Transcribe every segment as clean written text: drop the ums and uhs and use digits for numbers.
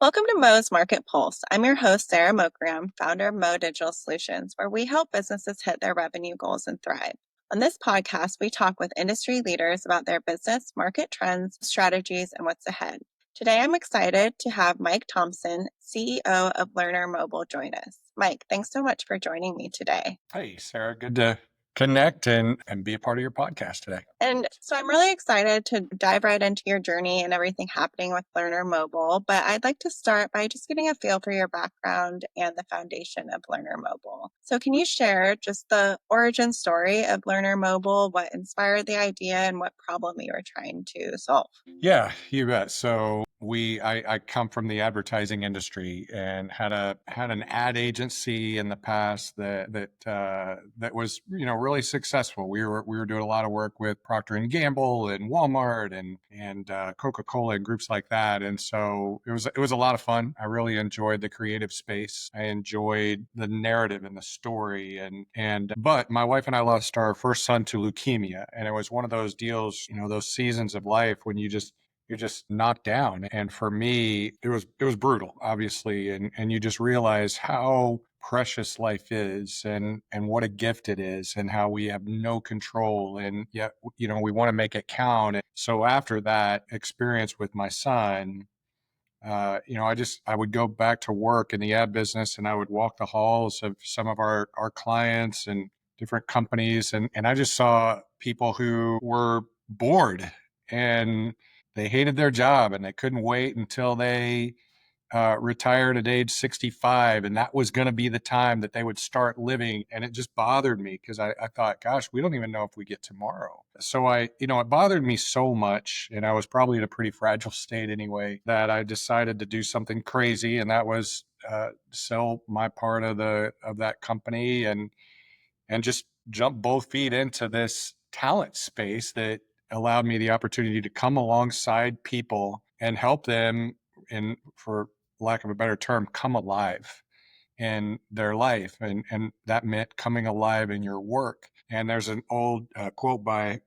Welcome to Mo's Market Pulse. I'm your host, Sara Mokaram, founder of Mo Digital Solutions, where we help businesses hit their revenue goals and thrive. On this podcast, we talk with industry leaders about their business, market trends, strategies, and what's ahead. Today, I'm excited to have Mike Thompson, CEO of Learner Mobile, join us. Mike, thanks so much for joining me today. Hey, Sarah, good to connect and be a part of your podcast today. And so I'm really excited to dive right into your journey and everything happening with Learner Mobile. But I'd like to start by just getting a feel for your background and the foundation of Learner Mobile. So can you share just the origin story of Learner Mobile, what inspired the idea and what problem you were trying to solve? Yeah, you bet. So I come from the advertising industry and had an ad agency in the past that was really successful. We were doing a lot of work with Procter and Gamble and Walmart and Coca-Cola and groups like that. And so it was a lot of fun. I really enjoyed the creative space. I enjoyed the narrative and the story but my wife and I lost our first son to leukemia, and it was one of those deals, those seasons of life when you're just knocked down. And for me, it was brutal, obviously. And you just realize how precious life is and what a gift it is and how we have no control. And yet, we want to make it count. And so after that experience with my son, I would go back to work in the ad business and I would walk the halls of some of our clients and different companies. And I just saw people who were bored and they hated their job and they couldn't wait until they retired at age 65. And that was going to be the time that they would start living. And it just bothered me because I thought, gosh, we don't even know if we get tomorrow. So it bothered me so much. And I was probably in a pretty fragile state anyway, that I decided to do something crazy. And that was sell my part of that company and just jump both feet into this talent space that allowed me the opportunity to come alongside people and help them, and for lack of a better term, come alive in their life. And that meant coming alive in your work. And there's an old quote by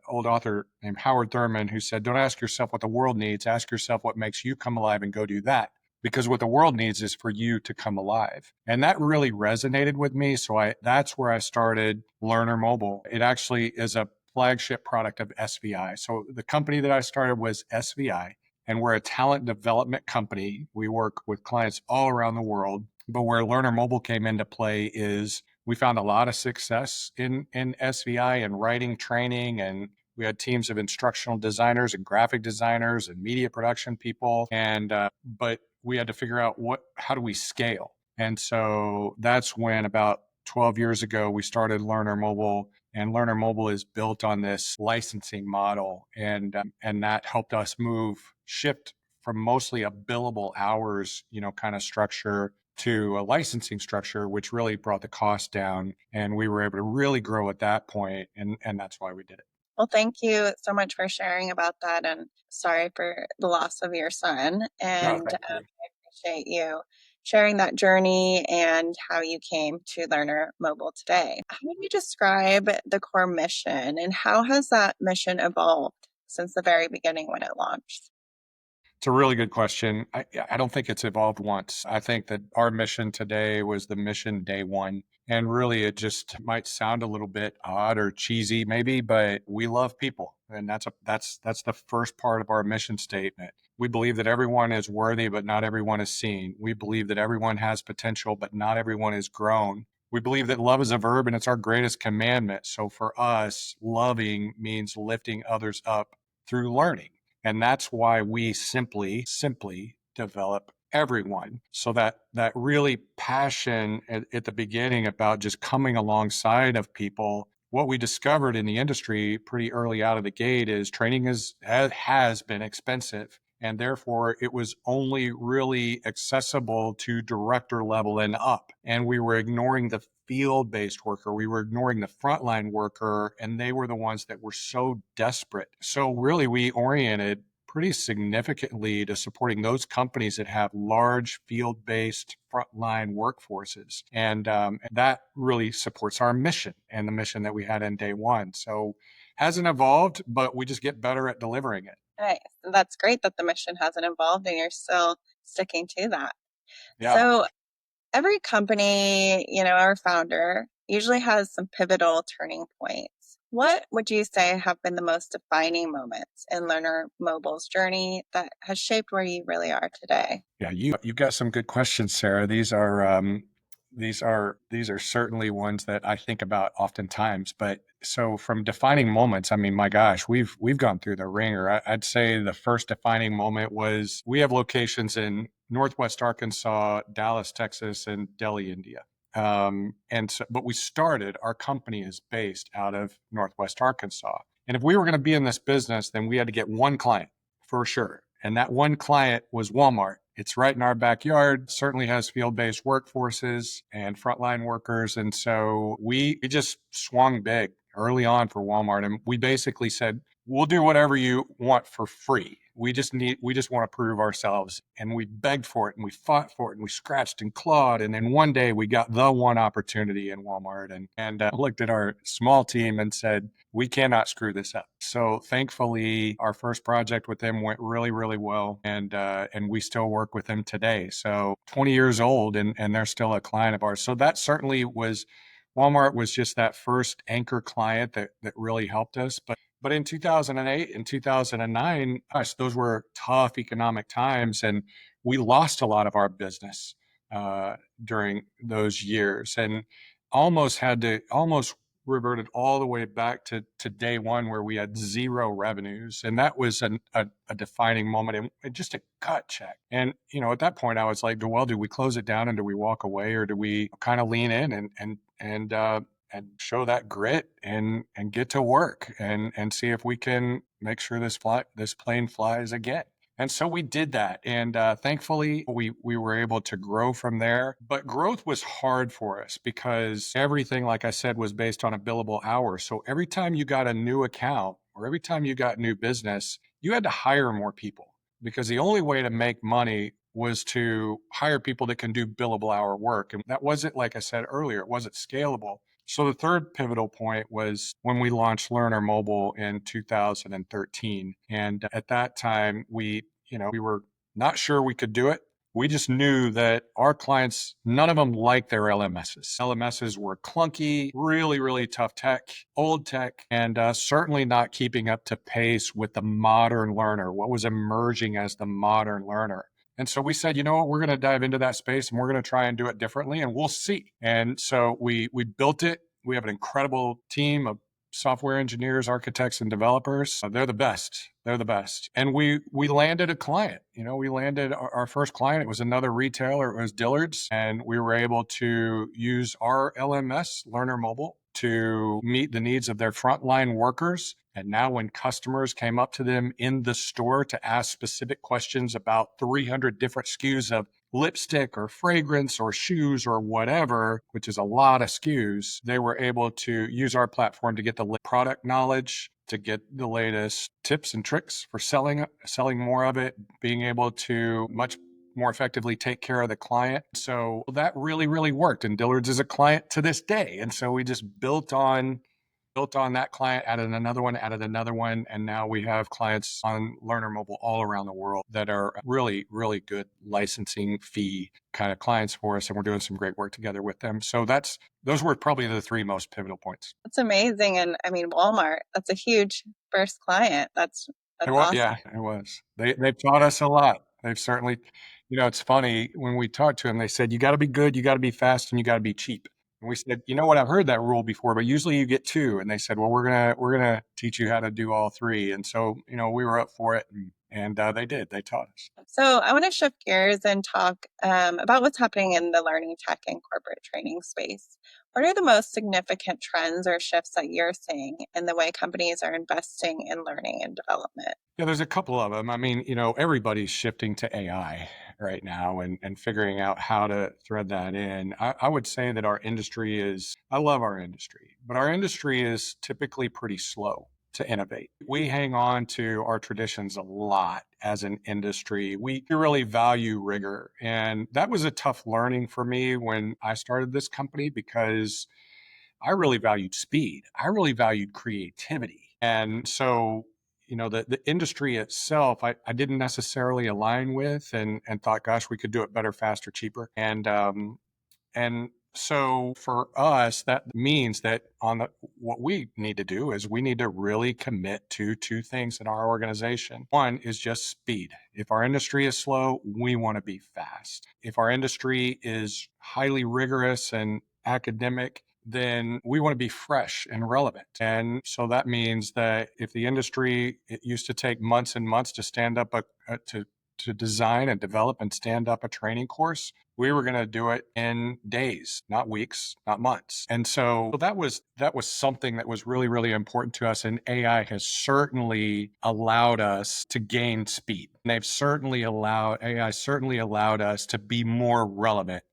old author named Howard Thurman who said, "Don't ask yourself what the world needs, ask yourself what makes you come alive and go do that." Because what the world needs is for you to come alive. And that really resonated with me. So that's where I started Learner Mobile. It actually is a flagship product of SVI. So the company that I started was SVI, and we're a talent development company. We work with clients all around the world. But where Learner Mobile came into play is we found a lot of success in SVI and writing training, and we had teams of instructional designers and graphic designers and media production people. But we had to figure out how do we scale? And so that's when about 12 years ago, we started Learner Mobile, and Learner Mobile is built on this licensing model. And that helped us shift from mostly a billable hours, kind of structure to a licensing structure, which really brought the cost down. And we were able to really grow at that point, and that's why we did it. Well, thank you so much for sharing about that. And sorry for the loss of your son. No, And thank I you. appreciate you sharing that journey and how you came to Learner Mobile today. How would you describe the core mission and how has that mission evolved since the very beginning when it launched? It's a really good question. I don't think it's evolved once. I think that our mission today was the mission day one. And really, it just might sound a little bit odd or cheesy, maybe, but we love people. And that's the first part of our mission statement. We believe that everyone is worthy, but not everyone is seen. We believe that everyone has potential, but not everyone is grown. We believe that love is a verb and it's our greatest commandment. So for us, loving means lifting others up through learning. And that's why we simply develop everyone. So that really passion at the beginning about just coming alongside of people. What we discovered in the industry pretty early out of the gate is training has been expensive. And therefore, it was only really accessible to director level and up. And we were ignoring the field-based worker. We were ignoring the frontline worker, and they were the ones that were so desperate. So really, we oriented pretty significantly to supporting those companies that have large field-based frontline workforces. And that really supports our mission and the mission that we had in day one. So hasn't evolved, but we just get better at delivering it. Nice. And that's great that the mission hasn't evolved and you're still sticking to that. Yeah. So every company, or founder usually has some pivotal turning points. What would you say have been the most defining moments in Learner Mobile's journey that has shaped where you really are today? Yeah, you've got some good questions, Sarah. These are certainly ones that I think about oftentimes. But so from defining moments, I mean, my gosh, we've gone through the ringer. I'd say the first defining moment was we have locations in Northwest Arkansas, Dallas, Texas, and Delhi, India. But our company is based out of Northwest Arkansas. And if we were going to be in this business, then we had to get one client for sure. And that one client was Walmart. It's right in our backyard, certainly has field-based workforces and frontline workers. And so we just swung big early on for Walmart. And we basically said, we'll do whatever you want for free. We just want to prove ourselves. And we begged for it and we fought for it and we scratched and clawed. And then one day we got the one opportunity in Walmart and looked at our small team and said, we cannot screw this up. So thankfully, our first project with them went really, really well, and we still work with them today. So 20 years old, and they're still a client of ours. So that certainly was Walmart was just that first anchor client that really helped us. But in 2008 and 2009, gosh, those were tough economic times, and we lost a lot of our business during those years, and almost reverted all the way back to day one where we had zero revenues. And that was a defining moment and just a gut check. And, at that point I was like, well, do we close it down and do we walk away or do we kind of lean in and show that grit and get to work and see if we can make sure this plane flies again. And so we did that. And thankfully, we were able to grow from there. But growth was hard for us because everything, like I said, was based on a billable hour. So every time you got a new account or every time you got new business, you had to hire more people because the only way to make money was to hire people that can do billable hour work. And that wasn't, like I said earlier, it wasn't scalable. So the third pivotal point was when we launched Learner Mobile in 2013. And at that time, we were not sure we could do it. We just knew that our clients, none of them liked their LMSs. LMSs were clunky, really, really tough tech, old tech, and certainly not keeping up to pace with the modern learner, what was emerging as the modern learner. And so we said, you know what, we're going to dive into that space and we're going to try and do it differently and we'll see. And so we built it. We have an incredible team of software engineers, architects, and developers. They're the best. They're the best. And we landed a client. We landed our first client. It was another retailer. It was Dillard's. And we were able to use our LMS, Learner Mobile, to meet the needs of their frontline workers. And now when customers came up to them in the store to ask specific questions about 300 different SKUs of lipstick or fragrance or shoes or whatever, which is a lot of SKUs, they were able to use our platform to get the product knowledge, to get the latest tips and tricks for selling more of it, being able to much more effectively take care of the client. So that really, really worked. And Dillard's is a client to this day. And so we just built on that client, added another one, and now we have clients on Learner Mobile all around the world that are really, really good licensing fee kind of clients for us, and we're doing some great work together with them. So those were probably the three most pivotal points. That's amazing. And I mean, Walmart, that's a huge first client. That's awesome. Yeah, it was. They've taught us a lot. They've certainly, it's funny when we talked to them, they said, you got to be good, you got to be fast, and you got to be cheap. And we said, you know what, I've heard that rule before, but usually you get two. And they said, well, we're gonna teach you how to do all three. And so, we were up for it, and they did. They taught us. So I want to shift gears and talk about what's happening in the learning tech and corporate training space. What are the most significant trends or shifts that you're seeing in the way companies are investing in learning and development? Yeah, there's a couple of them. I mean, everybody's shifting to AI right now and figuring out how to thread that in. I would say that I love our industry, but our industry is typically pretty slow to innovate. We hang on to our traditions a lot as an industry. We really value rigor. And that was a tough learning for me when I started this company because I really valued speed. I really valued creativity. And so, the industry itself, I didn't necessarily align with and thought, gosh, we could do it better, faster, cheaper. And so for us, that means that what we need to do is we need to really commit to two things in our organization. One is just speed. If our industry is slow, we want to be fast. If our industry is highly rigorous and academic, then we want to be fresh and relevant. And so that means that if the industry, it used to take months and months to stand up to design and develop and stand up a training course, we were going to do it in days, not weeks, not months. And so that was something that was really, really important to us. And AI has certainly allowed us to gain speed. And AI certainly allowed us to be more relevant,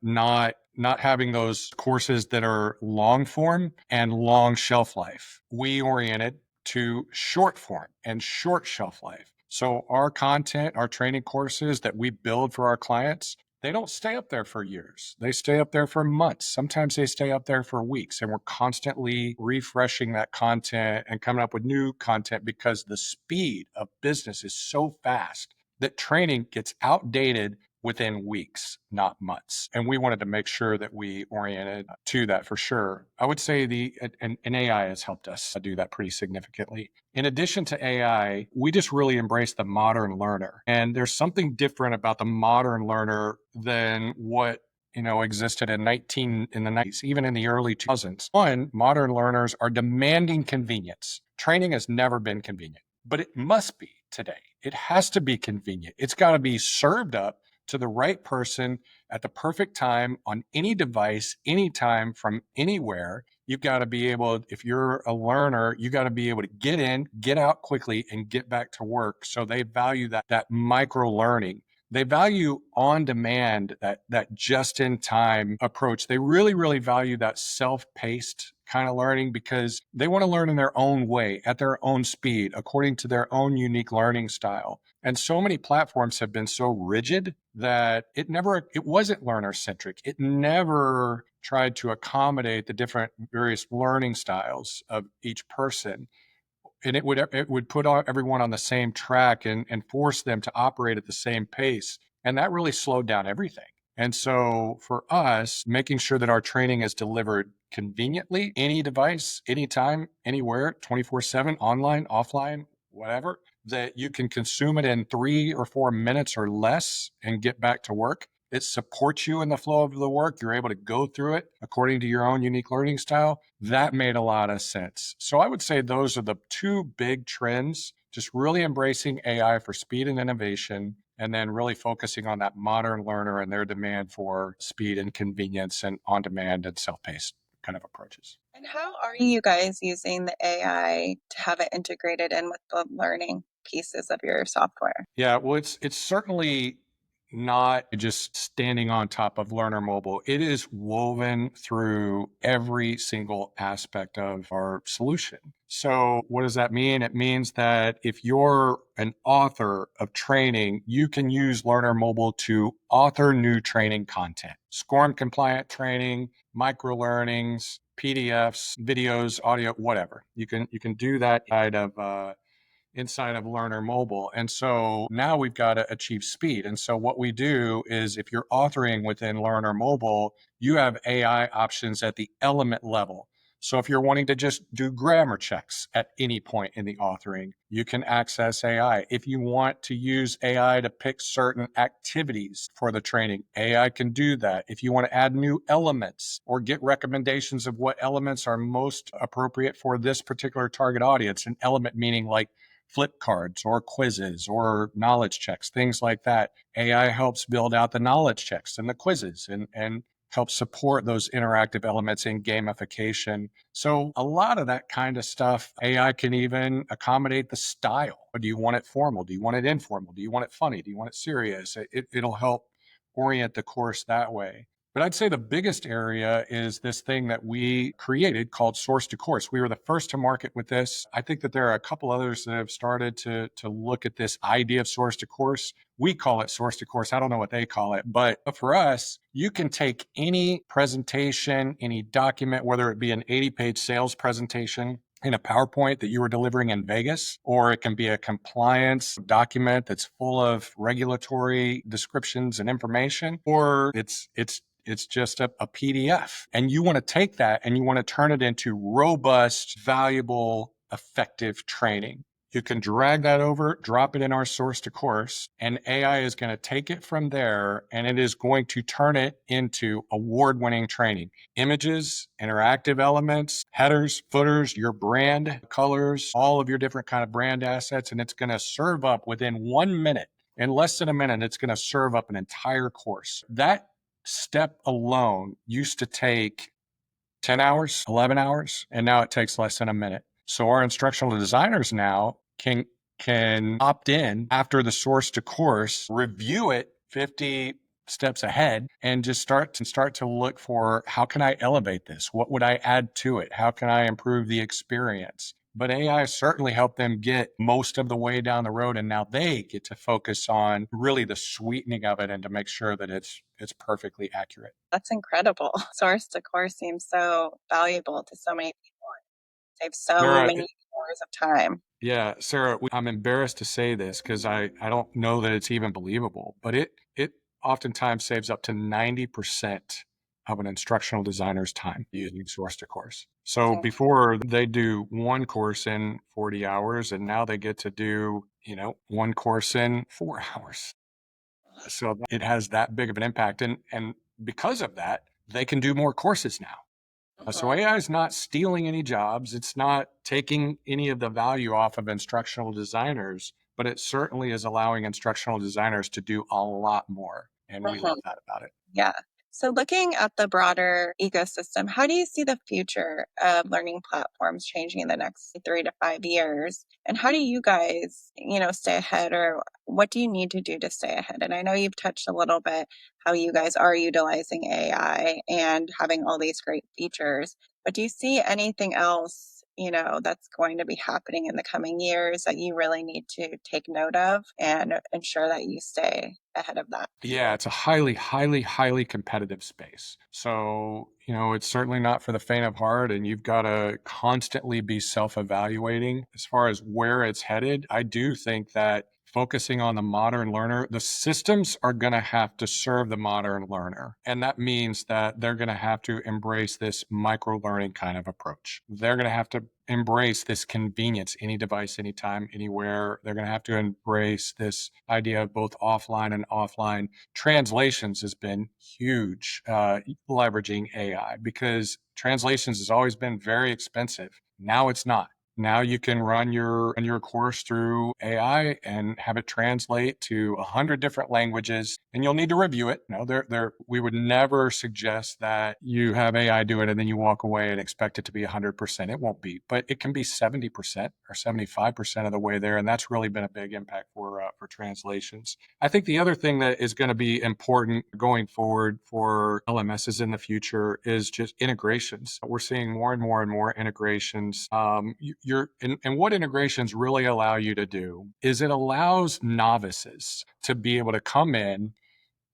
not having those courses that are long form and long shelf life. We oriented to short form and short shelf life. So our content, our training courses that we build for our clients, they don't stay up there for years. They stay up there for months. Sometimes they stay up there for weeks. And we're constantly refreshing that content and coming up with new content because the speed of business is so fast that training gets outdated within weeks, not months. And we wanted to make sure that we oriented to that for sure. I would say and AI has helped us do that pretty significantly. In addition to AI, we just really embrace the modern learner. And there's something different about the modern learner than what existed in the 90s, even in the early 2000s. One, modern learners are demanding convenience. Training has never been convenient, but it must be today. It has to be convenient. It's got to be served up to the right person at the perfect time on any device, anytime, from anywhere. You've got to be able, if you're a learner, you got to be able to get in, get out quickly, and get back to work. So they value that micro learning. They value on demand, that just in time approach. They really, really value that self-paced kind of learning because they want to learn in their own way, at their own speed, according to their own unique learning style. And so many platforms have been so rigid that it wasn't learner centric. It never tried to accommodate the different various learning styles of each person. And it would put everyone on the same track and force them to operate at the same pace. And that really slowed down everything. And so for us, making sure that our training is delivered conveniently, any device, anytime, anywhere, 24/7, online, offline, whatever, that you can consume it in 3 or 4 minutes or less and get back to work. It supports you in the flow of the work. You're able to go through it according to your own unique learning style. That made a lot of sense. So I would say those are the two big trends, just really embracing AI for speed and innovation, and then really focusing on that modern learner and their demand for speed and convenience and on-demand and self-paced kind of approaches. And how are you guys using the AI to have it integrated in with the learning pieces of your software? Yeah, well, it's certainly not just standing on top of Learner Mobile. It is woven through every single aspect of our solution. So what does that mean? It means that if you're an author of training, you can use Learner Mobile to author new training content, SCORM compliant training, micro learnings, PDFs, videos, audio, whatever. You can do that inside of Learner Mobile. And so now we've got to achieve speed. And so what we do is if you're authoring within Learner Mobile, you have AI options at the element level. So if you're wanting to just do grammar checks at any point in the authoring, you can access AI. If you want to use AI to pick certain activities for the training, AI can do that. If you want to add new elements or get recommendations of what elements are most appropriate for this particular target audience, an element meaning like flip cards or quizzes or knowledge checks, things like that. AI helps build out the knowledge checks and the quizzes and help support those interactive elements in gamification. So a lot of that kind of stuff, AI can even accommodate the style. Do you want it formal? Do you want it informal? Do you want it funny? Do you want it serious? It'll help orient the course that way. But I'd say the biggest area is this thing that we created called Source to Course. We were the first to market with this. I think that there are a couple others that have started to look at this idea of Source to Course. We call it Source to Course. I don't know what they call it. But for us, you can take any presentation, any document, whether it be an 80-page sales presentation in a PowerPoint that you were delivering in Vegas, or it can be a compliance document that's full of regulatory descriptions and information, or it's just a PDF. And you want to take that and you want to turn it into robust, valuable, effective training. You can drag that over, drop it in our source to course, and AI is going to take it from there and it is going to turn it into award-winning training. Images, interactive elements, headers, footers, your brand, colors, all of your different kind of brand assets, and it's going to serve up within 1 minute. In less than a minute, it's going to serve up an entire course. That step alone used to take 10 hours, 11 hours, and now it takes less than a minute. So our instructional designers now can opt in after the source to course, review it 50 steps ahead, and just start to look for, how can I elevate this? What would I add to it? How can I improve the experience? But AI certainly helped them get most of the way down the road, and now they get to focus on really the sweetening of it and to make sure that it's perfectly accurate. That's incredible. Source to course seems so valuable to so many people. It saves so Sarah, many hours of time. yeah, Sarah, I'm embarrassed to say this because I don't know that it's even believable, but it oftentimes saves up to 90% of an instructional designer's time using source to course. So Okay. before they do one course in 40 hours, and now they get to do, one course in 4 hours. So it has that big of an impact. And because of that, they can do more courses now. So Mhm. AI is not stealing any jobs. It's not taking any of the value off of instructional designers, but it certainly is allowing instructional designers to do a lot more. And we Mhm. love that about it. Yeah. So, looking at the broader ecosystem, how do you see the future of learning platforms changing in the next 3 to 5 years? And how do you guys, stay ahead, or what do you need to do to stay ahead? And I know you've touched a little bit how you guys are utilizing AI and having all these great features, but do you see anything else, that's going to be happening in the coming years that you really need to take note of and ensure that you stay ahead of that? Yeah, it's a highly, highly, highly competitive space. So, it's certainly not for the faint of heart, and you've got to constantly be self-evaluating as far as where it's headed. I do think that focusing on the modern learner, the systems are going to have to serve the modern learner. And that means that they're going to have to embrace this micro learning kind of approach. They're going to have to embrace this convenience, any device, anytime, anywhere. They're going to have to embrace this idea of both offline and offline. Translations has been huge, leveraging AI, because translations has always been very expensive. Now it's not. Now you can run your course through AI and have it translate to 100 different languages, and you'll need to review it. No, we would never suggest that you have AI do it and then you walk away and expect it to be 100%. It won't be, but it can be 70% or 75% of the way there, and that's really been a big impact for translations. I think the other thing that is going to be important going forward for LMSs in the future is just integrations. We're seeing more and more and more integrations. And what integrations really allow you to do is it allows novices to be able to come in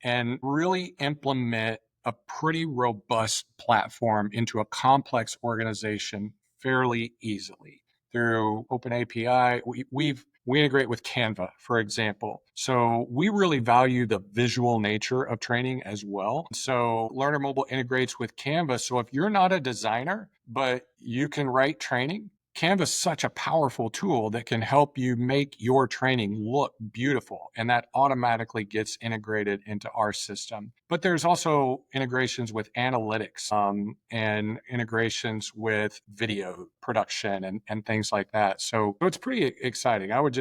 and really implement a pretty robust platform into a complex organization fairly easily through open API. We integrate with Canva, for example. So we really value the visual nature of training as well. So Learner Mobile integrates with Canva. So if you're not a designer, but you can write training, Canva is such a powerful tool that can help you make your training look beautiful, and that automatically gets integrated into our system. But there's also integrations with analytics, and integrations with video production and things like that. So it's pretty exciting. I would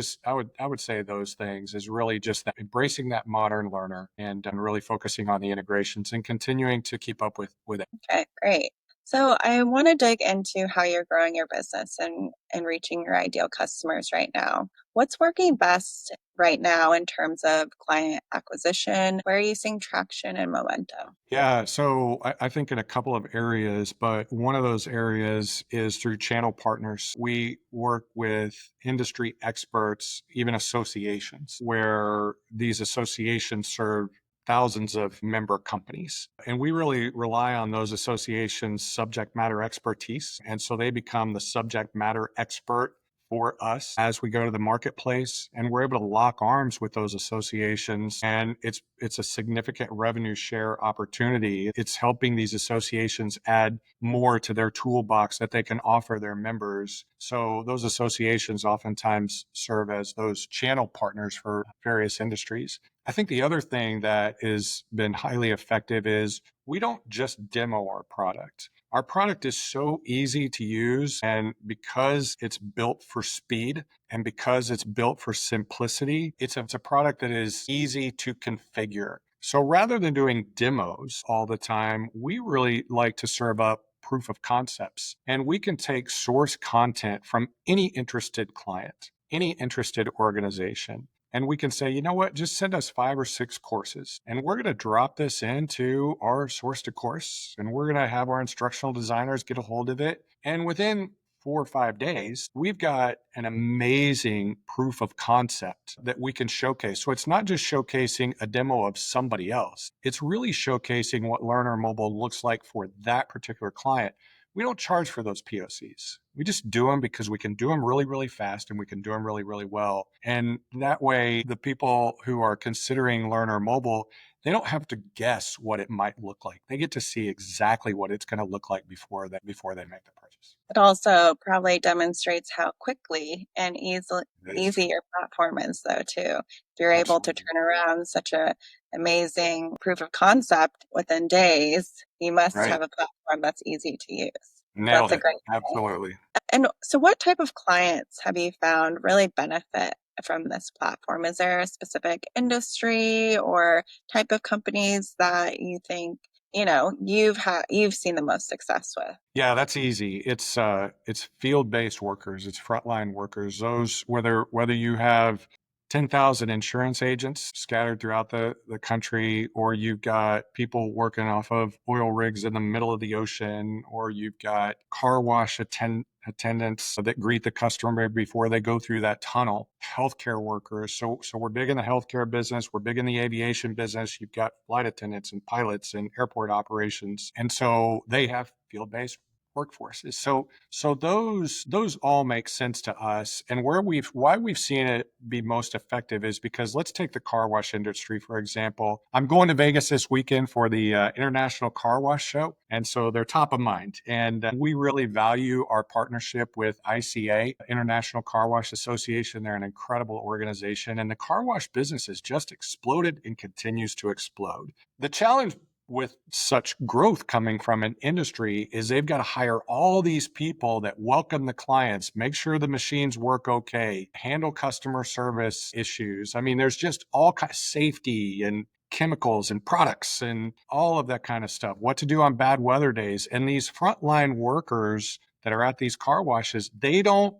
say those things is really just that, embracing that modern learner and really focusing on the integrations and continuing to keep up with it. Okay, great. So I want to dig into how you're growing your business and reaching your ideal customers right now. What's working best right now in terms of client acquisition? Where are you seeing traction and momentum? Yeah, so I think in a couple of areas, but one of those areas is through channel partners. We work with industry experts, even associations, where these associations serve thousands of member companies. And we really rely on those associations' subject matter expertise. And so they become the subject matter expert for us as we go to the marketplace, and we're able to lock arms with those associations, and it's a significant revenue share opportunity. It's helping these associations add more to their toolbox that they can offer their members. So those associations oftentimes serve as those channel partners for various industries. I think the other thing that has been highly effective is we don't just demo our product. Our product is so easy to use, and because it's built for speed and because it's built for simplicity, it's a product that is easy to configure. So rather than doing demos all the time, we really like to serve up proof of concepts. And we can take source content from any interested client, any interested organization. And we can say, you know what, just send us 5 or 6 courses. And we're going to drop this into our source to course. And we're going to have our instructional designers get a hold of it. And within 4 or 5 days, we've got an amazing proof of concept that we can showcase. So it's not just showcasing a demo of somebody else. It's really showcasing what Learner Mobile looks like for that particular client. We don't charge for those POCs. We just do them because we can do them really, really fast and we can do them really, really well. And that way, the people who are considering Learner Mobile, they don't have to guess what it might look like. They get to see exactly what it's going to look like before they make the purchase. It also probably demonstrates how quickly and easy your platform is, though, too. If you're able to Absolutely. turn around such a amazing proof of concept within days, you must Right. have a platform that's easy to use. Nailed That's a it. great point. Absolutely. And so what type of clients have you found really benefit from this platform? Is there a specific industry or type of companies that you think, you've seen the most success with? Yeah, that's easy. It's field-based workers, it's frontline workers. Those whether you have 10,000 insurance agents scattered throughout the country, or you've got people working off of oil rigs in the middle of the ocean, or you've got car wash attendants that greet the customer before they go through that tunnel, healthcare workers. So we're big in the healthcare business, we're big in the aviation business. You've got flight attendants and pilots and airport operations. And so they have field-based workforces. So those all make sense to us. And why we've seen it be most effective is because, let's take the car wash industry, for example. I'm going to Vegas this weekend for the International Car Wash Show. And so they're top of mind. And we really value our partnership with ICA, International Car Wash Association. They're an incredible organization. And the car wash business has just exploded and continues to explode. The challenge with such growth coming from an industry is they've got to hire all these people that welcome the clients, make sure the machines work okay, handle customer service issues. I mean, there's just all kinds of safety and chemicals and products and all of that kind of stuff, what to do on bad weather days. And these frontline workers that are at these car washes, they don't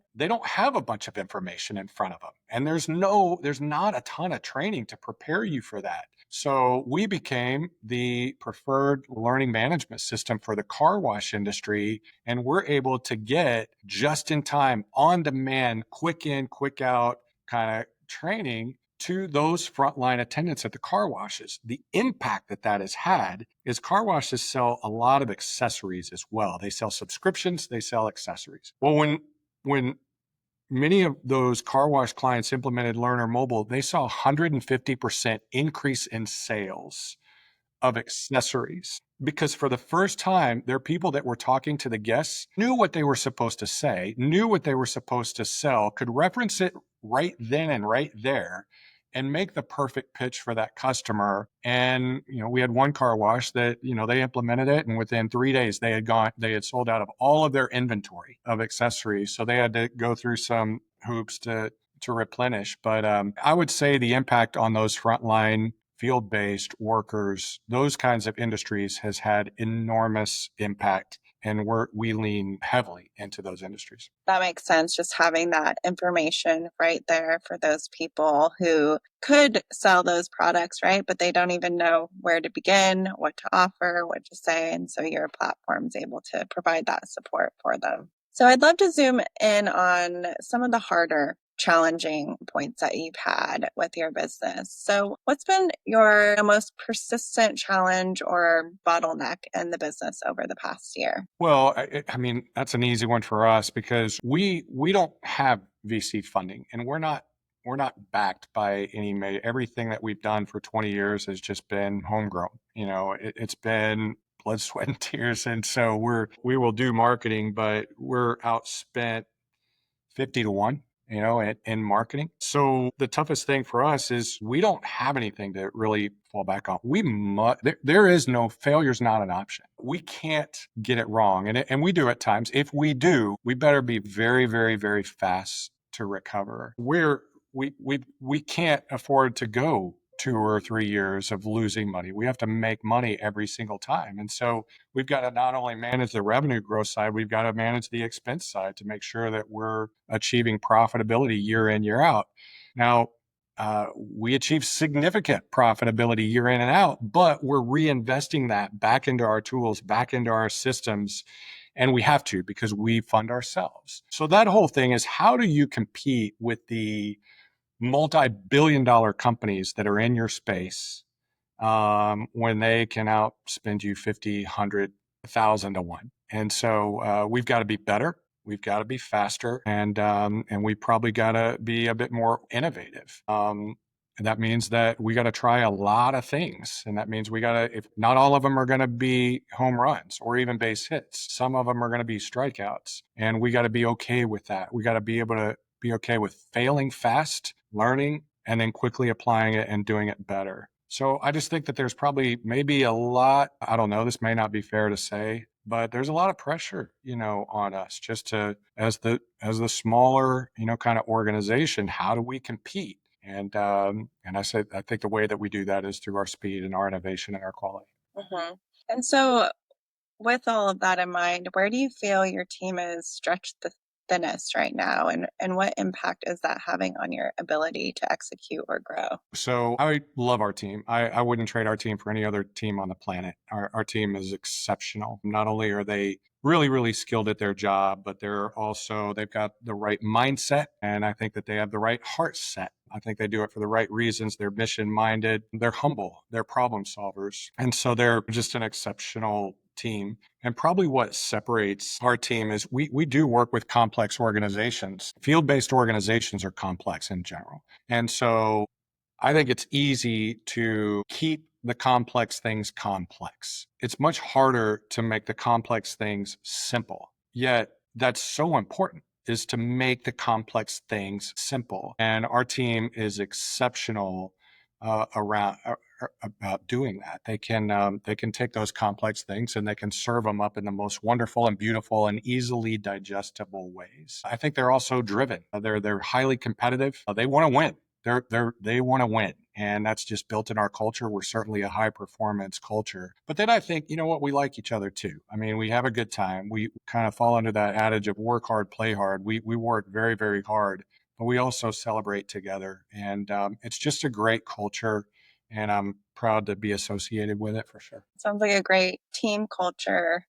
have a bunch of information in front of them. And there's not a ton of training to prepare you for that. So we became the preferred learning management system for the car wash industry, and we're able to get just in time, on demand, quick in, quick out kind of training to those frontline attendants at the car washes. The impact that has had is car washes sell a lot of accessories as well. They sell subscriptions, they sell accessories. Well, when many of those car wash clients implemented Learner Mobile, they saw a 150% increase in sales of accessories, because for the first time, there are people that were talking to the guests, knew what they were supposed to say, knew what they were supposed to sell, could reference it right then and right there, and make the perfect pitch for that customer. And we had one car wash that they implemented it, and within 3 days they had sold out of all of their inventory of accessories. So they had to go through some hoops to replenish. But I would say the impact on those frontline field-based workers, those kinds of industries, has had enormous impact, and we lean heavily into those industries. That makes sense. Just having that information right there for those people who could sell those products, right? But they don't even know where to begin, what to offer, what to say. And so your platform is able to provide that support for them. So I'd love to zoom in on some of the harder challenging points that you've had with your business. So, what's been your most persistent challenge or bottleneck in the business over the past year? Well, I mean, that's an easy one for us because we don't have VC funding, and we're not backed by everything that we've done for 20 years has just been homegrown. It's been blood, sweat, and tears, and so we will do marketing, but we're outspent 50 to 1, in marketing. So the toughest thing for us is we don't have anything to really fall back on. There is no failure's not an option. We can't get it wrong. And we do at times. If we do, we better be very, very, very fast to recover. We can't afford to go 2 or 3 years of losing money. We have to make money every single time. And so we've got to not only manage the revenue growth side, we've got to manage the expense side to make sure that we're achieving profitability year in, year out. Now, we achieve significant profitability year in and out, but we're reinvesting that back into our tools, back into our systems. And we have to because we fund ourselves. So that whole thing is, how do you compete with the multi-billion-dollar companies that are in your space when they can outspend you 50, 100, 1,000 to 1? And so we've got to be better. We've got to be faster, and we probably got to be a bit more innovative. And that means that we got to try a lot of things. And that means we got to, if not all of them are going to be home runs or even base hits, some of them are going to be strikeouts. And we got to be okay with that. We got to be able to be okay with failing fast, learning, and then quickly applying it and doing it better. So I just think that there's probably maybe a lot, I don't know, this may not be fair to say, but there's a lot of pressure, on us just to, as the smaller, kind of organization, how do we compete? And I think the way that we do that is through our speed and our innovation and our quality. Hmm. And so, with all of that in mind, where do you feel your team is stretched the thinnest right now? And what impact is that having on your ability to execute or grow? So I love our team. I wouldn't trade our team for any other team on the planet. Our team is exceptional. Not only are they really, really skilled at their job, but they've got the right mindset. And I think that they have the right heart set. I think they do it for the right reasons. They're mission minded. They're humble. They're problem solvers. And so they're just an exceptional team. And probably what separates our team is we do work with complex organizations. Field-based organizations are complex in general. And so I think it's easy to keep the complex things complex. It's much harder to make the complex things simple. Yet that's so important, is to make the complex things simple. And our team is exceptional about doing that. They can take those complex things and they can serve them up in the most wonderful and beautiful and easily digestible ways. I think they're also driven. They're highly competitive. They want to win. They want to win. And that's just built in our culture. We're certainly a high performance culture. But then I think, we like each other too. I mean, we have a good time. We kind of fall under that adage of work hard, play hard. We work very, very hard, but we also celebrate together. And it's just a great culture. And I'm proud to be associated with it for sure. Sounds like a great team culture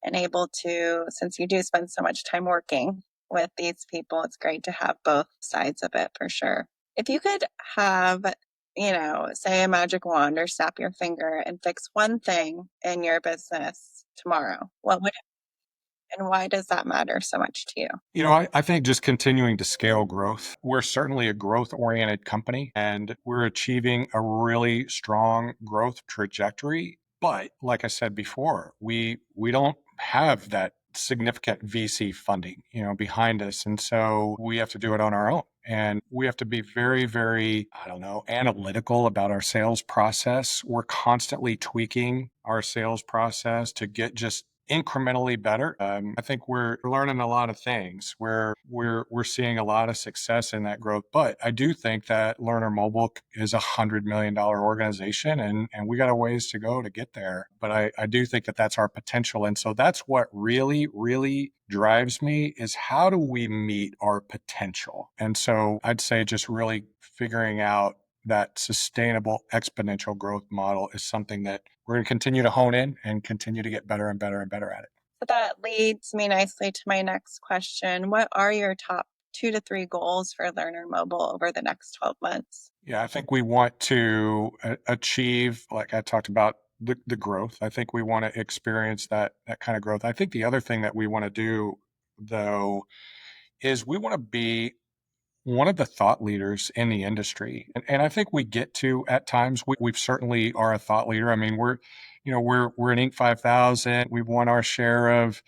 and able to, since you do spend so much time working with these people, it's great to have both sides of it for sure. If you could have, say a magic wand or snap your finger and fix one thing in your business tomorrow, what would and why does that matter so much to you? I think just continuing to scale growth. We're certainly a growth oriented company and we're achieving a really strong growth trajectory. But like I said before, we don't have that significant VC funding, behind us. And so we have to do it on our own. And we have to be very, very, I don't know, analytical about our sales process. We're constantly tweaking our sales process to get just incrementally better. I think we're learning a lot of things. We're seeing a lot of success in that growth. But I do think that Learner Mobile is $100 million organization, and we got a ways to go to get there. But I do think that that's our potential, and so that's what really, really drives me is how do we meet our potential? And so I'd say just really figuring out that sustainable exponential growth model is something that we're going to continue to hone in and continue to get better and better and better at it. So that leads me nicely to my next question. What are your top 2 to 3 goals for Learner Mobile over the next 12 months? Yeah, I think we want to achieve, like I talked about, the growth. I think we want to experience that kind of growth. I think the other thing that we want to do, though, is we want to be one of the thought leaders in the industry. And I think we get to at times, we've certainly are a thought leader. I mean, we're an Inc. 5000. We've won our share of,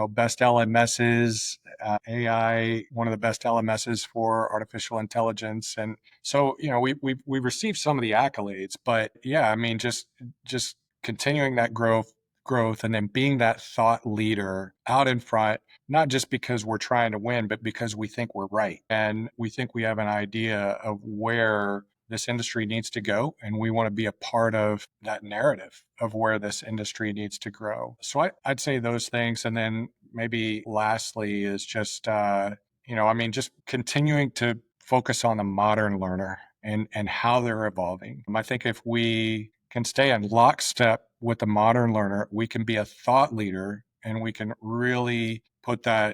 best LMSs, AI, one of the best LMSs for artificial intelligence. And so, we received some of the accolades, but yeah, I mean, just continuing that growth and then being that thought leader out in front, not just because we're trying to win, but because we think we're right. And we think we have an idea of where this industry needs to go. And we want to be a part of that narrative of where this industry needs to grow. So I'd say those things. And then maybe lastly is just, just continuing to focus on the modern learner and how they're evolving. I think if we can stay in lockstep with the modern learner, we can be a thought leader and we can really put those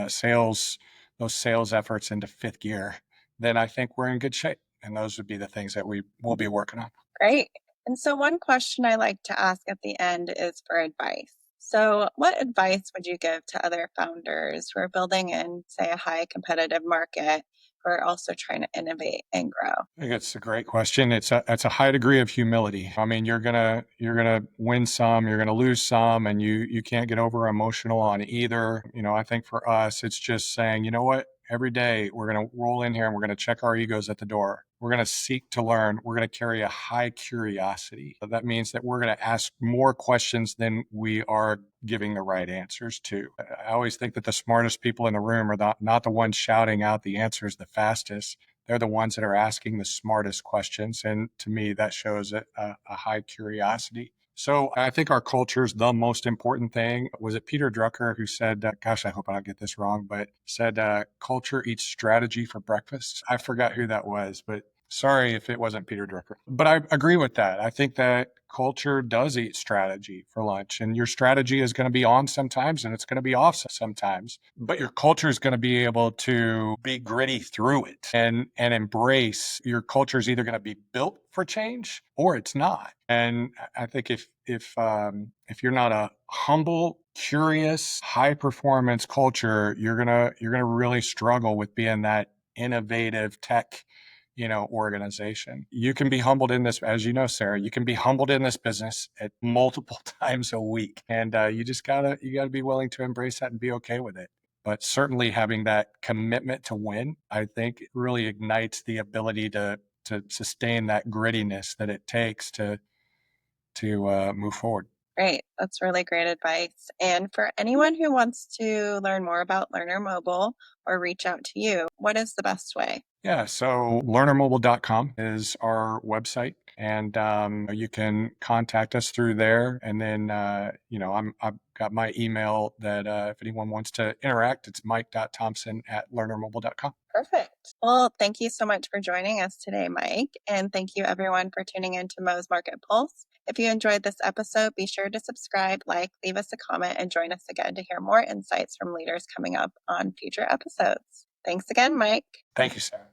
sales efforts into fifth gear. Then I think we're in good shape. And those would be the things that we will be working on. Great. And so, one question I like to ask at the end is for advice. So, what advice would you give to other founders who are building in, say, a high competitive market, who are also trying to innovate and grow? I think it's a great question. It's a high degree of humility. I mean, you're gonna win some, you're gonna lose some, and you can't get over emotional on either. I think for us, it's just saying, you know what, every day we're gonna roll in here and we're gonna check our egos at the door. We're gonna seek to learn. We're gonna carry a high curiosity. That means that we're gonna ask more questions than we are giving the right answers to. I always think that the smartest people in the room are not the ones shouting out the answers the fastest. They're the ones that are asking the smartest questions. And to me, that shows a high curiosity. So I think our culture is the most important thing. Was it Peter Drucker who said, gosh, I hope I don't get this wrong, but said, culture eats strategy for breakfast? I forgot who that was, but sorry if it wasn't Peter Drucker. But I agree with that. I think that culture does eat strategy for lunch, and your strategy is going to be on sometimes and it's going to be off sometimes, but your culture is going to be able to be gritty through it and embrace. Your culture is either going to be built for change or it's not. And I think if you're not a humble, curious, high performance culture, you're gonna really struggle with being that innovative tech organization. You can be humbled in this, as you know, Sarah, you can be humbled in this business at multiple times a week. And you gotta be willing to embrace that and be okay with it. But certainly having that commitment to win, I think really ignites the ability to sustain that grittiness that it takes to move forward. Great. That's really great advice. And for anyone who wants to learn more about Learner Mobile or reach out to you, what is the best way? Yeah, so learnermobile.com is our website, and you can contact us through there. And then, I've got my email that if anyone wants to interact, it's mike.thompson@learnermobile.com. Perfect. Well, thank you so much for joining us today, Mike. And thank you, everyone, for tuning into Mo's Market Pulse. If you enjoyed this episode, be sure to subscribe, leave us a comment, and join us again to hear more insights from leaders coming up on future episodes. Thanks again, Mike. Thank you, Sarah.